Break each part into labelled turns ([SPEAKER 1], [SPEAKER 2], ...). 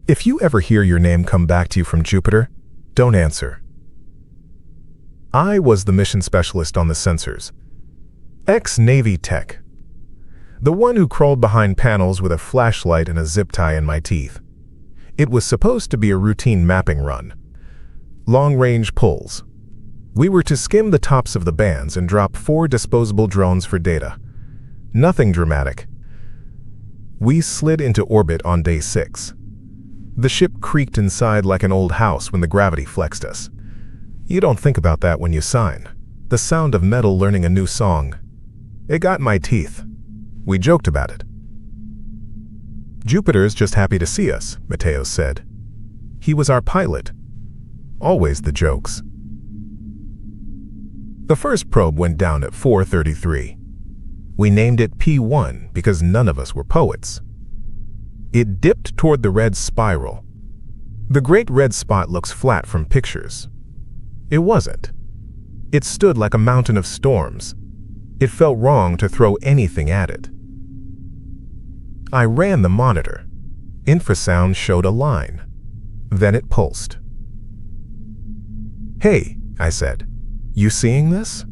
[SPEAKER 1] If you ever hear your name come back to you from Jupiter, don't answer. I was the mission specialist on the sensors. Ex-Navy tech. The one who crawled behind panels with a flashlight and a zip tie in my teeth. It was supposed to be a routine mapping run. Long-range pulls. We were to skim the tops of the bands and drop 4 disposable drones for data. Nothing dramatic. We slid into orbit on day 6. The ship creaked inside like an old house when the gravity flexed us. You don't think about that when you sign. The sound of metal learning a new song. It got in my teeth. We joked about it. Jupiter's just happy to see us, Mateo said. He was our pilot. Always the jokes. The first probe went down at 4:33. We named it P1 because none of us were poets. It dipped toward the red spiral. The great red spot looks flat from pictures. It wasn't. It stood like a mountain of storms. It felt wrong to throw anything at it. I ran the monitor. Infrasound showed a line. Then it pulsed. "Hey," I said, "you seeing this?"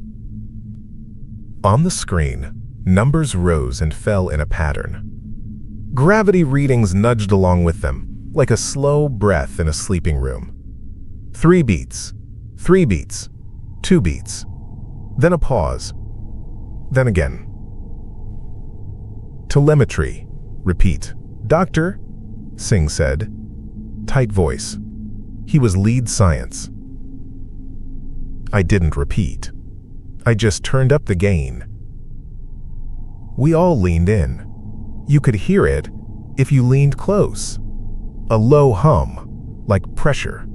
[SPEAKER 1] On the screen, numbers rose and fell in a pattern. Gravity readings nudged along with them, like a slow breath in a sleeping room. 3 beats, 3 beats, 2 beats, then a pause, then again. Telemetry. Repeat. "Doctor," Singh said. Tight voice. He was lead science. I didn't repeat. I just turned up the gain. We all leaned in. You could hear it if you leaned close. A low hum, like pressure.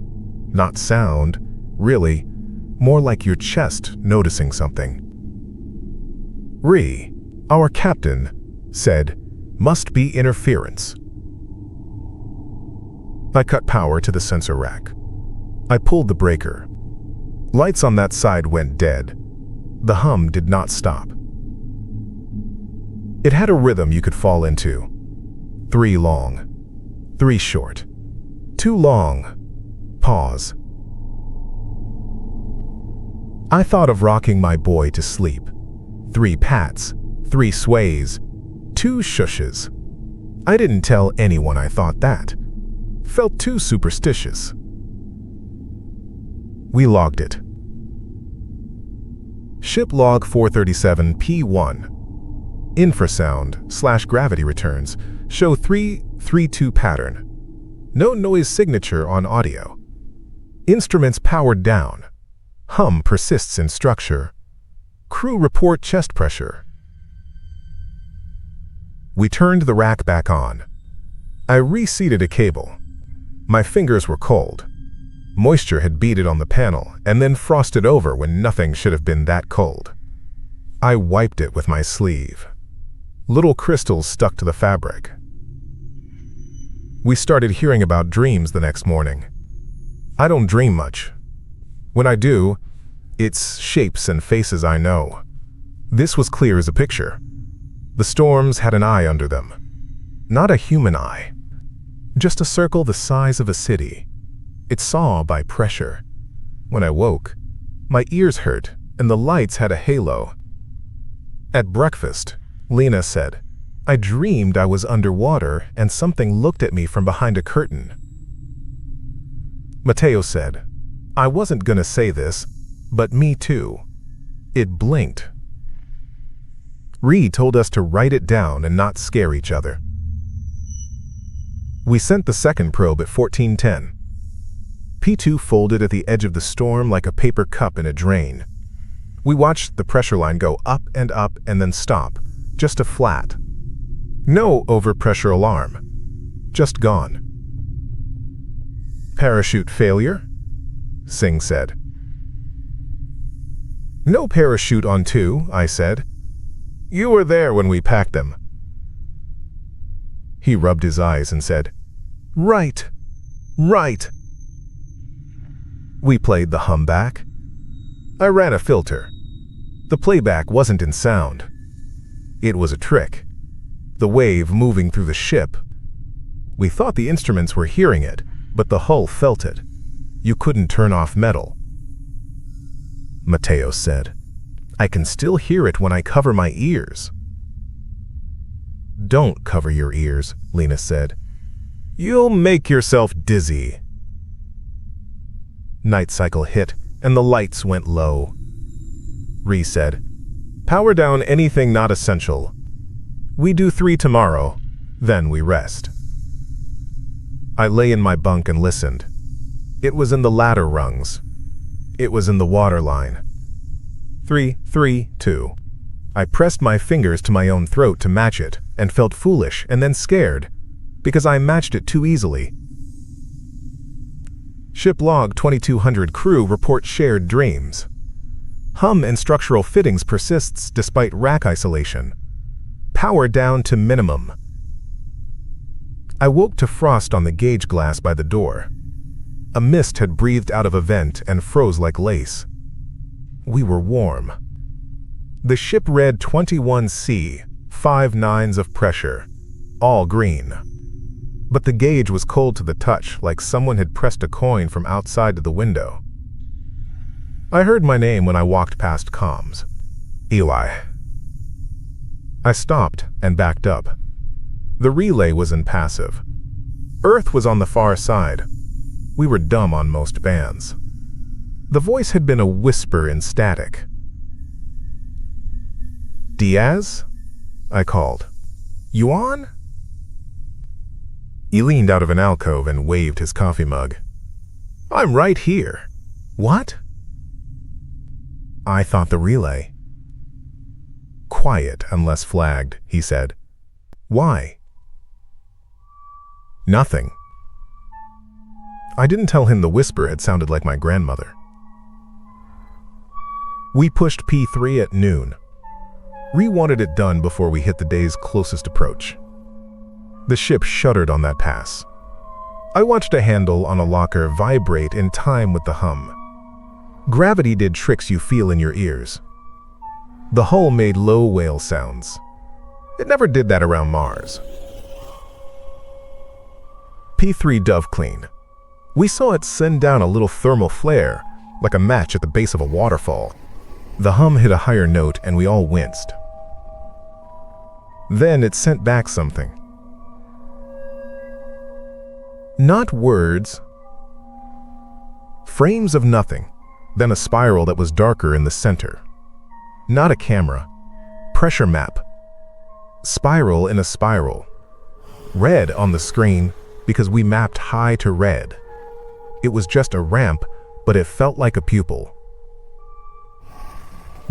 [SPEAKER 1] Not sound, really, more like your chest noticing something. Ree, our captain, said, "Must be interference." I cut power to the sensor rack. I pulled the breaker. Lights on that side went dead. The hum did not stop. It had a rhythm you could fall into. 3 long, 3 short, 2 long, pause. I thought of rocking my boy to sleep. 3 pats, 3 sways, 2 shushes. I didn't tell anyone I thought that. Felt too superstitious. We logged it. Ship log 437 P1. Infrasound/gravity returns show 332 pattern. No noise signature on audio. Instruments powered down. Hum persists in structure. Crew report chest pressure. We turned the rack back on. I reseated a cable. My fingers were cold. Moisture had beaded on the panel and then frosted over when nothing should have been that cold. I wiped it with my sleeve. Little crystals stuck to the fabric. We started hearing about dreams the next morning. I don't dream much. When I do, it's shapes and faces I know. This was clear as a picture. The storms had an eye under them. Not a human eye. Just a circle the size of a city. It saw by pressure. When I woke, my ears hurt and the lights had a halo. At breakfast, Lena said, "I dreamed I was underwater and something looked at me from behind a curtain." Mateo said, "I wasn't gonna say this, but me too. It blinked." Ree told us to write it down and not scare each other. We sent the second probe at 1410. P2 folded at the edge of the storm like a paper cup in a drain. We watched the pressure line go up and then stop, just a flat. No overpressure alarm. Just gone. "Parachute failure?" Singh said. "No parachute on 2, I said. "You were there when we packed them." He rubbed his eyes and said, "Right, right." We played the hum back. I ran a filter. The playback wasn't in sound. It was a trick. The wave moving through the ship. We thought the instruments were hearing it, but the hull felt it. You couldn't turn off metal. Mateo said, I can still hear it when I cover my ears. Don't cover your ears, Lena said. You'll make yourself dizzy. Night cycle hit, and the lights went low. Ree said, power down anything not essential. We do 3 tomorrow, then we rest. I lay in my bunk and listened. It was in the ladder rungs. It was in the water line. 3, 3, 2. I pressed my fingers to my own throat to match it, and felt foolish and then scared, because I matched it too easily. Ship log 2200 crew report shared dreams. Hum and structural fittings persists despite rack isolation. Power down to minimum. I woke to frost on the gauge glass by the door. A mist had breathed out of a vent and froze like lace. We were warm. The ship read 21C, 5 nines of pressure, all green. But the gauge was cold to the touch, like someone had pressed a coin from outside to the window. I heard my name when I walked past comms. Eli. I stopped and backed up. The relay was in passive. Earth was on the far side. We were dumb on most bands. The voice had been a whisper in static. Diaz? I called. You on? He leaned out of an alcove and waved his coffee mug. I'm right here. What? I thought the relay. Quiet unless flagged, he said. Why? Nothing. I didn't tell him the whisper had sounded like my grandmother. We pushed P3 at noon. Ree wanted it done before we hit the day's closest approach. The ship shuddered on that pass. I watched a handle on a locker vibrate in time with the hum. Gravity did tricks you feel in your ears. The hull made low whale sounds. It never did that around Mars. P3 dove clean. We saw it send down a little thermal flare, like a match at the base of a waterfall. The hum hit a higher note and we all winced. Then it sent back something. Not words. Frames of nothing, then a spiral that was darker in the center. Not a camera. Pressure map. Spiral in a spiral. Red on the screen because we mapped high to red. It was just a ramp, but it felt like a pupil.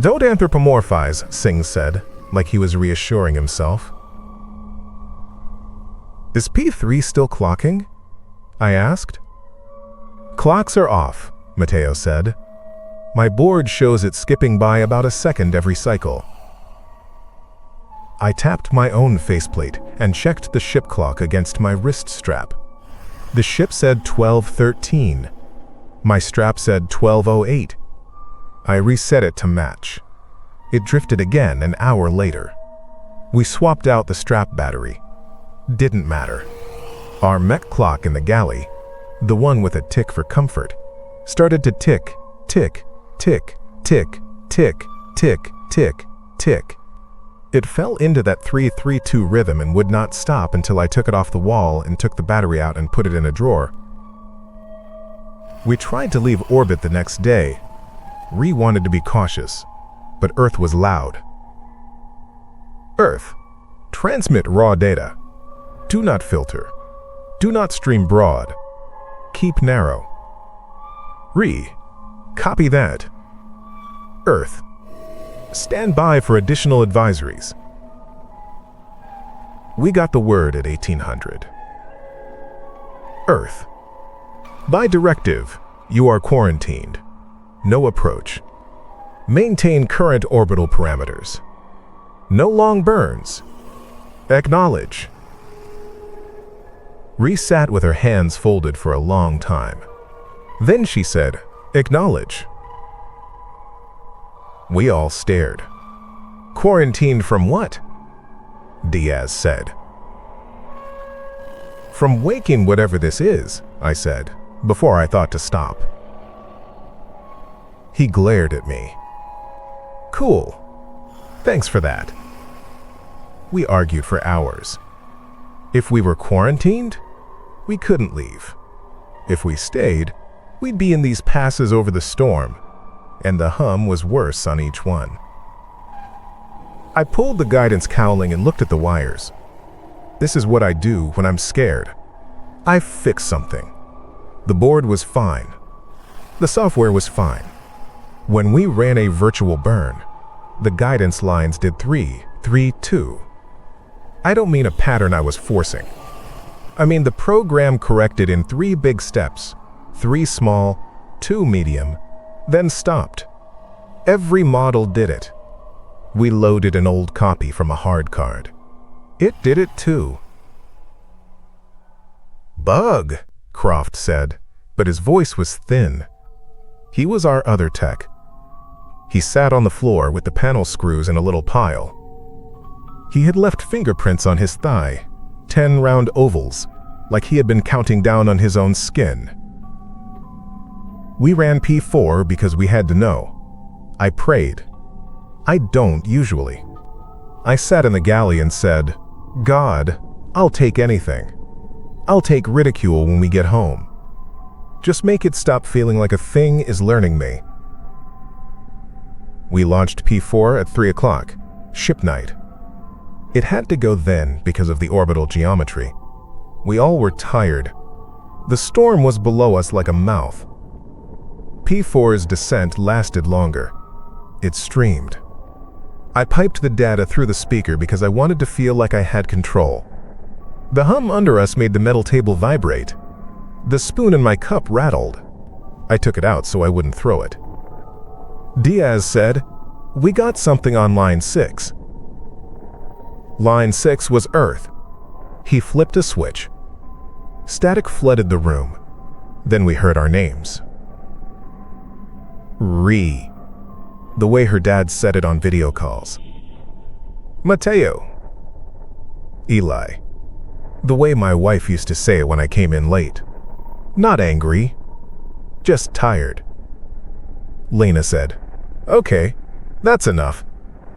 [SPEAKER 1] Don't anthropomorphize, Singh said, like he was reassuring himself. Is P3 still clocking? I asked. Clocks are off, Mateo said. My board shows it skipping by about a second every cycle. I tapped my own faceplate and checked the ship clock against my wrist strap. The ship said 12:13. My strap said 12:08. I reset it to match. It drifted again an hour later. We swapped out the strap battery. Didn't matter. Our mech clock in the galley, the one with a tick for comfort, started to tick, tick, tick, tick, tick, tick, tick, tick. It fell into that 3-3-2 rhythm and would not stop until I took it off the wall and took the battery out and put it in a drawer. We tried to leave orbit the next day. Ree wanted to be cautious, but Earth was loud. Earth, transmit raw data. Do not filter. Do not stream broad. Keep narrow. Ree, copy that. Earth, stand by for additional advisories. We got the word at 1800. Earth, by directive, you are quarantined. No approach. Maintain current orbital parameters. No long burns. Acknowledge. Ree sat with her hands folded for a long time. Then she said, acknowledge. We all stared. Quarantined from what? Diaz said. From waking whatever this is, I said, before I thought to stop. He glared at me. Cool. Thanks for that. We argued for hours. If we were quarantined, we couldn't leave. If we stayed, we'd be in these passes over the storm, and the hum was worse on each one. I pulled the guidance cowling and looked at the wires. This is what I do when I'm scared. I fix something. The board was fine. The software was fine. When we ran a virtual burn, the guidance lines did 3, 3, 2. I don't mean a pattern I was forcing. I mean the program corrected in 3 big steps, 3 small, 2 medium, then stopped. Every model did it. We loaded an old copy from a hard card. It did it too. Bug, Croft said, but his voice was thin. He was our other tech. He sat on the floor with the panel screws in a little pile. He had left fingerprints on his thigh, 10 round ovals, like he had been counting down on his own skin. We ran P4 because we had to know. I prayed. I don't usually. I sat in the galley and said, God, I'll take anything. I'll take ridicule when we get home. Just make it stop feeling like a thing is learning me. We launched P4 at 3 o'clock, ship night. It had to go then because of the orbital geometry. We all were tired. The storm was below us like a mouth. P4's descent lasted longer. It streamed. I piped the data through the speaker because I wanted to feel like I had control. The hum under us made the metal table vibrate. The spoon in my cup rattled. I took it out so I wouldn't throw it. Diaz said, "We got something on line 6. Line 6 was Earth. He flipped a switch. Static flooded the room. Then we heard our names. Ree. The way her dad said it on video calls. Mateo. Eli. The way my wife used to say it when I came in late. Not angry. Just tired. Lena said, "Okay, that's enough,"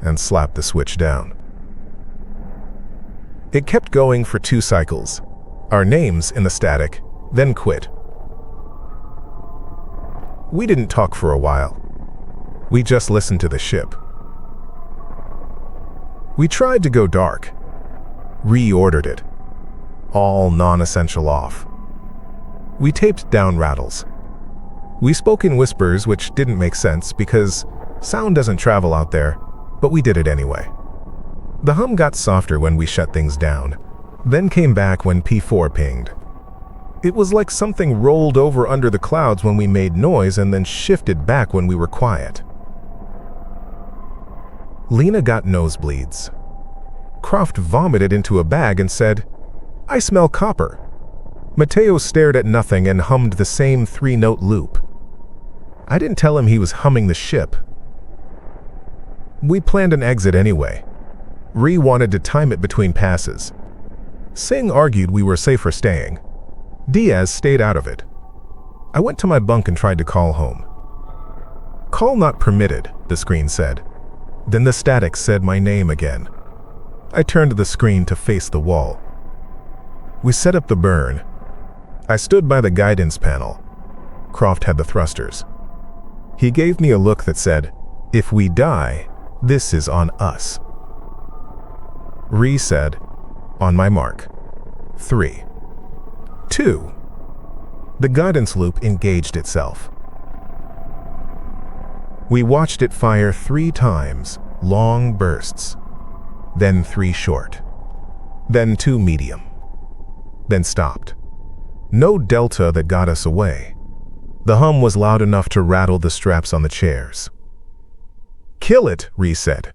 [SPEAKER 1] and slapped the switch down. It kept going for 2 cycles. Our names in the static, then quit. We didn't talk for a while. We just listened to the ship. We tried to go dark. Reordered it. All non-essential off. We taped down rattles. We spoke in whispers, which didn't make sense because sound doesn't travel out there, but we did it anyway. The hum got softer when we shut things down, then came back when P4 pinged. It was like something rolled over under the clouds when we made noise and then shifted back when we were quiet. Lena got nosebleeds. Croft vomited into a bag and said, "I smell copper." Mateo stared at nothing and hummed the same 3-note loop. I didn't tell him he was humming the ship. We planned an exit anyway. Ree wanted to time it between passes. Singh argued we were safer staying. Diaz stayed out of it. I went to my bunk and tried to call home. "Call not permitted," the screen said. Then the static said my name again. I turned the screen to face the wall. We set up the burn. I stood by the guidance panel. Croft had the thrusters. He gave me a look that said, "If we die, this is on us." Ree said, "On my mark. 3, 2. The guidance loop engaged itself. We watched it fire 3 times, long bursts. Then 3 short. Then 2 medium. Then stopped. No delta that got us away. The hum was loud enough to rattle the straps on the chairs. "Kill it," Ree said.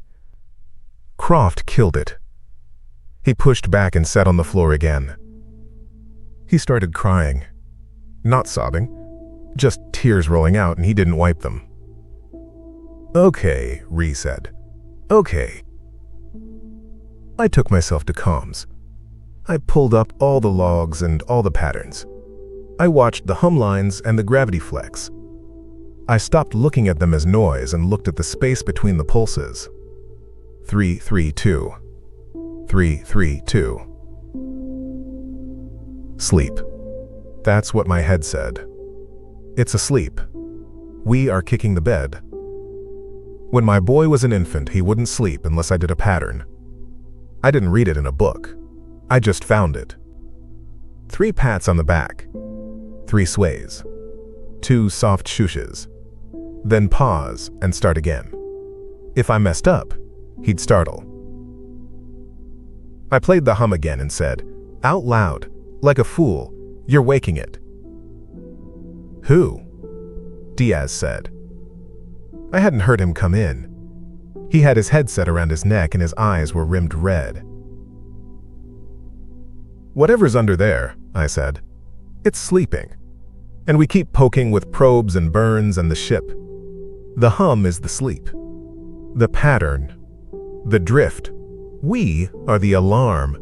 [SPEAKER 1] Croft killed it. He pushed back and sat on the floor again. He started crying. Not sobbing, just tears rolling out, and he didn't wipe them. "Okay," Ree said. "Okay." I took myself to comms. I pulled up all the logs and all the patterns. I watched the hum lines and the gravity flex. I stopped looking at them as noise and looked at the space between the pulses. 332. 332. Sleep. That's what my head said. It's asleep. We are kicking the bed. When my boy was an infant, he wouldn't sleep unless I did a pattern. I didn't read it in a book. I just found it. 3 pats on the back. 3 sways. 2 soft shooshes. Then pause and start again. If I messed up, he'd startle. I played the hum again and said, out loud, like a fool, "You're waking it." "Who?" Diaz said. I hadn't heard him come in. He had his headset around his neck and his eyes were rimmed red. "Whatever's under there," I said. "It's sleeping. And we keep poking with probes and burns and the ship. The hum is the sleep. The pattern. The drift. We are the alarm."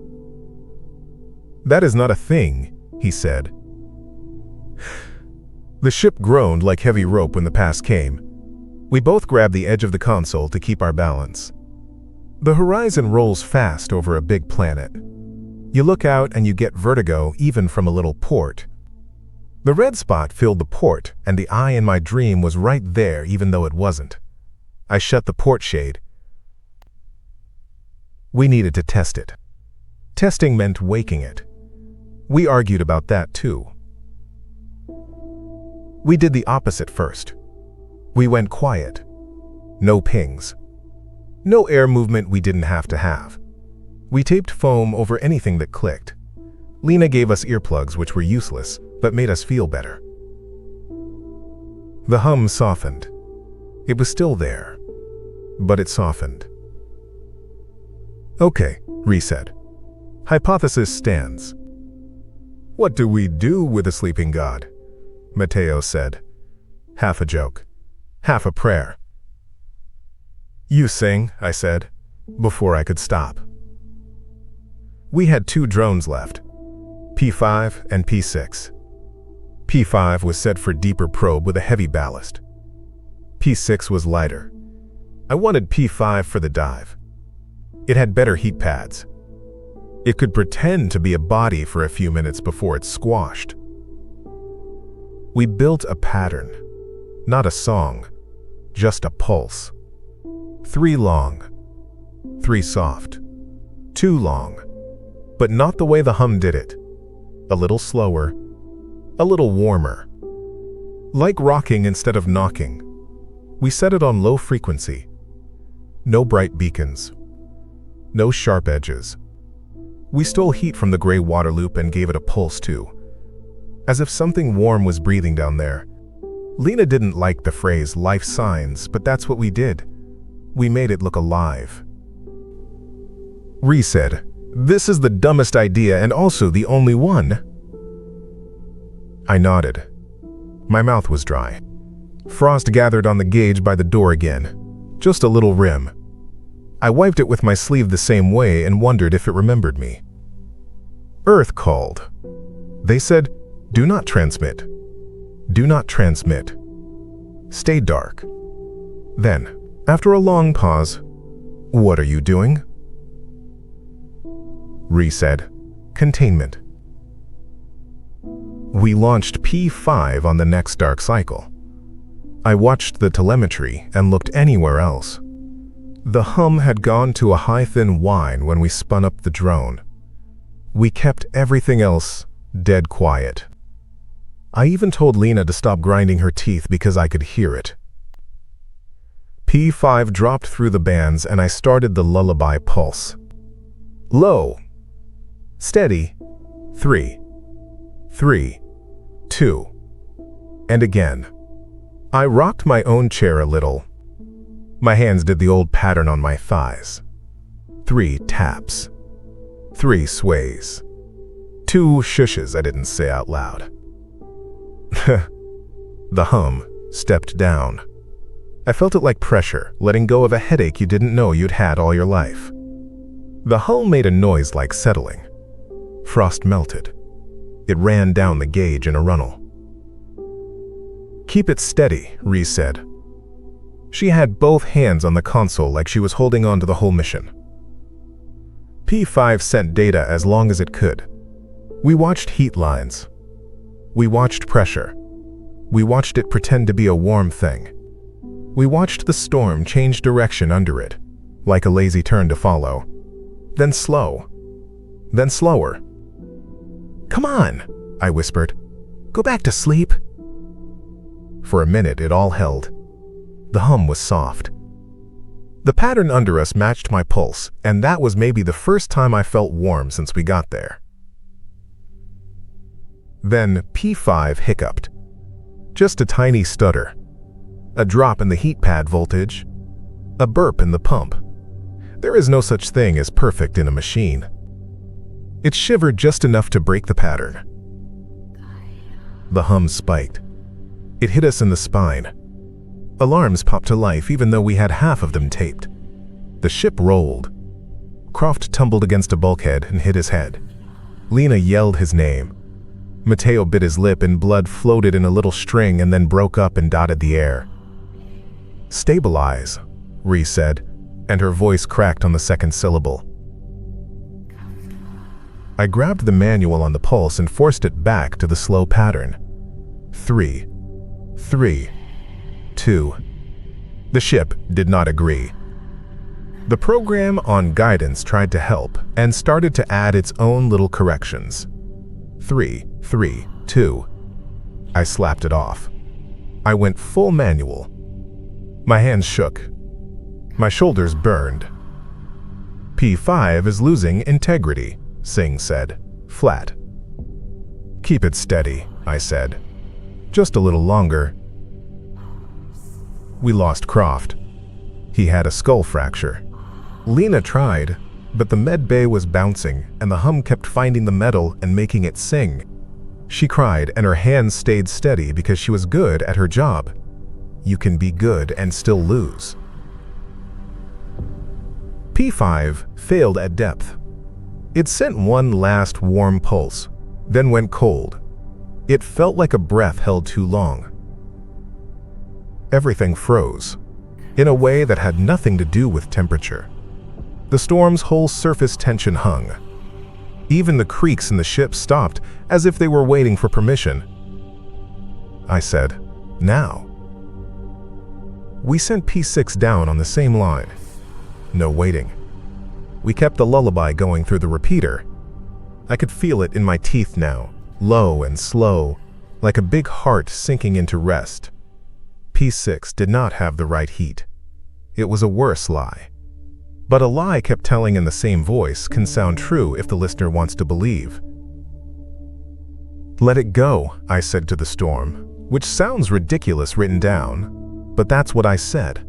[SPEAKER 1] "That is not a thing," he said. The ship groaned like heavy rope when the pass came. We both grabbed the edge of the console to keep our balance. The horizon rolls fast over a big planet. You look out and you get vertigo even from a little port. The red spot filled the port, and the eye in my dream was right there even though it wasn't. I shut the port shade. We needed to test it. Testing meant waking it. We argued about that too. We did the opposite first. We went quiet. No pings. No air movement we didn't have to have. We taped foam over anything that clicked. Lena gave us earplugs which were useless, but made us feel better. The hum softened. It was still there, but it softened. "Okay," Ree said. "Hypothesis stands." "What do we do with a sleeping god?" Mateo said. Half a joke, half a prayer. "You sing," I said, before I could stop. We had 2 drones left, P5 and P6. P5 was set for deeper probe with a heavy ballast. P6 was lighter. I wanted P5 for the dive. It had better heat pads. It could pretend to be a body for a few minutes before it squashed. We built a pattern, not a song, just a pulse. 3 long, 3 soft, 2 long, but not the way the hum did it. A little slower, a little warmer. Like rocking instead of knocking. We set it on low frequency. No bright beacons. No sharp edges. We stole heat from the gray water loop and gave it a pulse too. As if something warm was breathing down there. Lena didn't like the phrase life signs, but that's what we did. We made it look alive. Ree said, "This is the dumbest idea and also the only one." I nodded. My mouth was dry. Frost gathered on the gauge by the door again. Just a little rim. I wiped it with my sleeve the same way and wondered if it remembered me. Earth called. They said, "Do not transmit. Do not transmit. Stay dark." Then, after a long pause, "What are you doing?" Ree said, "Containment." We launched P5 on the next dark cycle. I watched the telemetry and looked anywhere else. The hum had gone to a high thin whine when we spun up the drone. We kept everything else dead quiet. I even told Lena to stop grinding her teeth because I could hear it. P5 dropped through the bands and I started the lullaby pulse. Low. Steady. 3. 3. 2. And again. I rocked my own chair a little. My hands did the old pattern on my thighs. 3 taps. 3 sways. 2 shushes I didn't say out loud. The hum stepped down. I felt it like pressure, letting go of a headache you didn't know you'd had all your life. The hull made a noise like settling. Frost melted. It ran down the gauge in a runnel. "Keep it steady," Rhys said. She had both hands on the console like she was holding on to the whole mission. P5 sent data as long as it could. We watched heat lines. We watched pressure. We watched it pretend to be a warm thing. We watched the storm change direction under it, like a lazy turn to follow. Then slow. Then slower. "Come on," I whispered. "Go back to sleep." For a minute, it all held. The hum was soft. The pattern under us matched my pulse, and that was maybe the first time I felt warm since we got there. Then P5 hiccuped. Just a tiny stutter. A drop in the heat pad voltage. A burp in the pump. There is no such thing as perfect in a machine. It shivered just enough to break the pattern. The hum spiked. It hit us in the spine. Alarms popped to life even though we had half of them taped. The ship rolled. Croft tumbled against a bulkhead and hit his head. Lena yelled his name. Mateo bit his lip and blood floated in a little string and then broke up and dotted the air. "Stabilize," Rhys said, and her voice cracked on the second syllable. I grabbed the manual on the pulse and forced it back to the slow pattern. 3, 3, 2. The ship did not agree. The program on guidance tried to help and started to add its own little corrections. 3, 3, 2. I slapped it off. I went full manual. My hands shook. My shoulders burned. "P5 is losing integrity," Singh said, flat. "Keep it steady," I said. "Just a little longer." We lost Croft. He had a skull fracture. Lena tried, but the med bay was bouncing and the hum kept finding the metal and making it sing. She cried and her hands stayed steady because she was good at her job. You can be good and still lose. P5 failed at depth. It sent one last warm pulse, then went cold. It felt like a breath held too long. Everything froze, in a way that had nothing to do with temperature. The storm's whole surface tension hung. Even the creaks in the ship stopped, as if they were waiting for permission. I said, "Now." We sent P6 down on the same line. No waiting. We kept the lullaby going through the repeater. I could feel it in my teeth now, low and slow, like a big heart sinking into rest. P6 did not have the right heat. It was a worse lie. But a lie kept telling in the same voice can sound true if the listener wants to believe. "Let it go," I said to the storm, which sounds ridiculous written down, but that's what I said.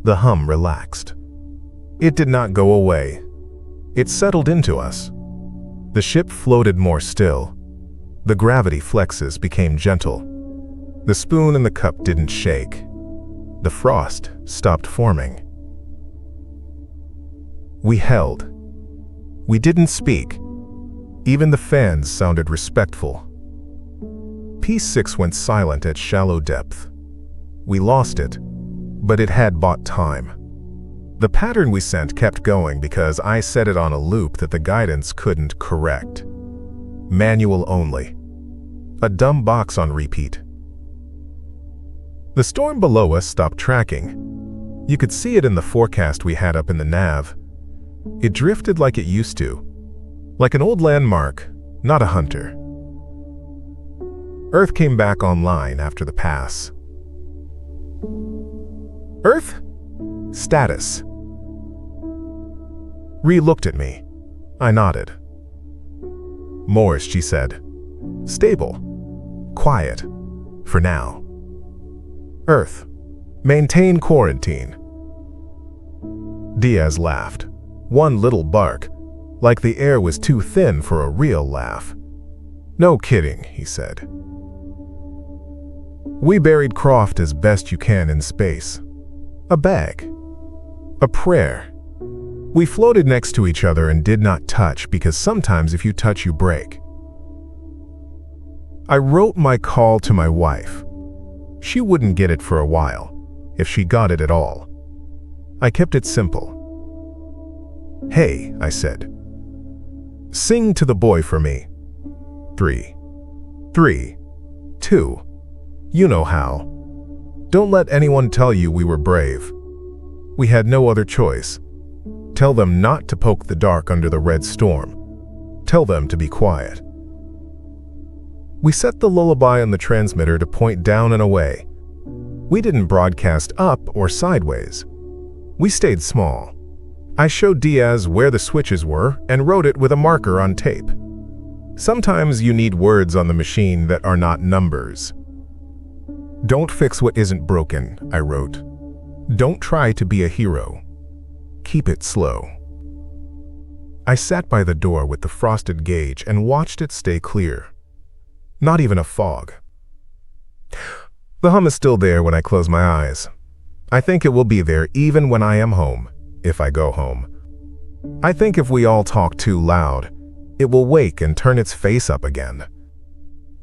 [SPEAKER 1] The hum relaxed. It did not go away. It settled into us. The ship floated more still. The gravity flexes became gentle. The spoon in the cup didn't shake. The frost stopped forming. We held. We didn't speak. Even the fans sounded respectful. P6 went silent at shallow depth. We lost it, but it had bought time. The pattern we sent kept going because I set it on a loop that the guidance couldn't correct. Manual only. A dumb box on repeat. The storm below us stopped tracking. You could see it in the forecast we had up in the nav. It drifted like it used to. Like an old landmark, not a hunter. Earth came back online after the pass. "Earth? Status." Rhee looked at me. I nodded. "Moors," she said. "Stable. Quiet. For now. Earth. Maintain quarantine." Diaz laughed. One little bark, like the air was too thin for a real laugh. "No kidding," he said. We buried Croft as best you can in space. A bag. A prayer. We floated next to each other and did not touch because sometimes if you touch, you break. I wrote my call to my wife. She wouldn't get it for a while, if she got it at all. I kept it simple. "Hey," I said. "Sing to the boy for me. 3, 3, 2. You know how. Don't let anyone tell you we were brave. We had no other choice. Tell them not to poke the dark under the red storm. Tell them to be quiet." We set the lullaby on the transmitter to point down and away. We didn't broadcast up or sideways. We stayed small. I showed Diaz where the switches were and wrote it with a marker on tape. Sometimes you need words on the machine that are not numbers. "Don't fix what isn't broken," I wrote. "Don't try to be a hero. Keep it slow." I sat by the door with the frosted gauge and watched it stay clear. Not even a fog. The hum is still there when I close my eyes. I think it will be there even when I am home, if I go home. I think if we all talk too loud, it will wake and turn its face up again.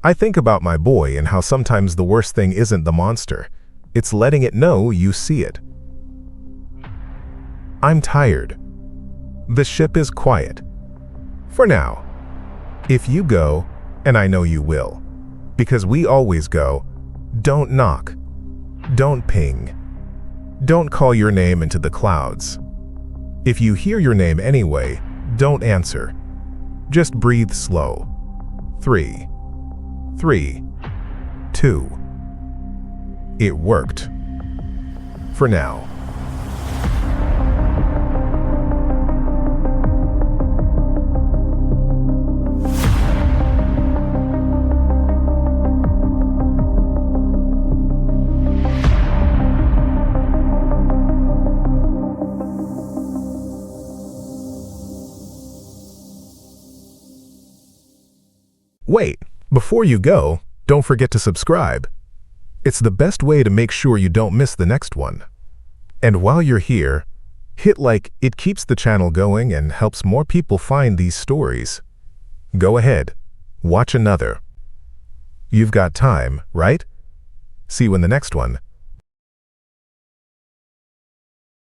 [SPEAKER 1] I think about my boy and how sometimes the worst thing isn't the monster. It's letting it know you see it. I'm tired. The ship is quiet. For now. If you go, and I know you will, because we always go, don't knock. Don't ping. Don't call your name into the clouds. If you hear your name anyway, don't answer. Just breathe slow. 3, 3, 2. It worked. For now. Wait, before you go, don't forget to subscribe. It's the best way to make sure you don't miss the next one. And while you're here, hit like. It keeps the channel going and helps more people find these stories. Go ahead, watch another. You've got time, right? See you in the next one.